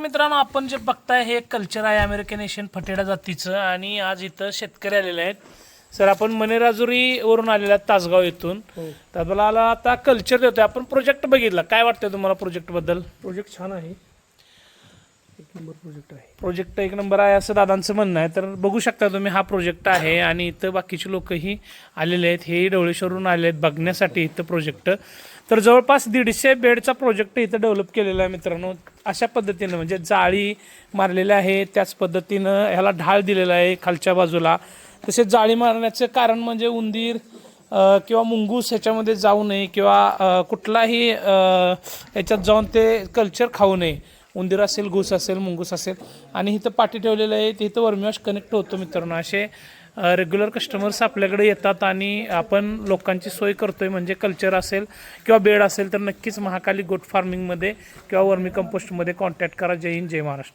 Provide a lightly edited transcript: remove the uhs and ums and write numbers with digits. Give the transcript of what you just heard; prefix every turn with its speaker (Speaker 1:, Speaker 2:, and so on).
Speaker 1: मित्रांनो, आपण जे बघताय हे कल्चर आहे अमेरिकन एशियन फटेडा जातीचं आणि आज इथं शेतकरी आलेले आहेत. सर, आपण मनेराजुरी वरून आलेले आहेत, तासगाव येथून. तर मला आता कल्चर देतोय. आपण प्रोजेक्ट बघितला, काय वाटतंय तुम्हाला प्रोजेक्ट बद्दल?
Speaker 2: प्रोजेक्ट छान आहे, एक नंबर प्रोजेक्ट आहे.
Speaker 1: प्रोजेक्ट एक नंबर आहे असं दादांचं म्हणणं आहे. तर बघू शकता तुम्ही, हा प्रोजेक्ट आहे आणि इथं बाकीचे लोकही आलेले आहेत. हे डवळेश्वरून आले आहेत बघण्यासाठी इथं प्रोजेक्ट. तर जवळपास 150 बेडचा प्रोजेक्ट इथं डेव्हलप केलेला आहे मित्रांनो. अशा पद्धतीनं म्हणजे जाळी मारलेली आहे, त्याच पद्धतीनं ह्याला ढाळ दिलेला आहे खालच्या बाजूला. तसेच जाळी मारण्याचं कारण म्हणजे उंदीर किंवा मुंगूस ह्याच्यामध्ये जाऊ नये किंवा कुठलाही ह्याच्यात जाऊन ते कल्चर खाऊ नये. उंदीर असेल, घूस असेल, मुंगूस असेल. आणि इथं पाठी ठेवलेलं आहे, तिथं वर्मीवॉश कनेक्ट होतो मित्रांनो. असे रेग्युलर कस्टमर्स आपल्याकडे येतात आणि आपण लोकांची सोय करतोय. म्हणजे कल्चर असेल किंवा बेड असेल तर नक्कीच महाकाली गोट फार्मिंगमध्ये किंवा वर्मी कंपोस्टमध्ये कॉन्टॅक्ट करा. जय हिंद, जय महाराष्ट्र.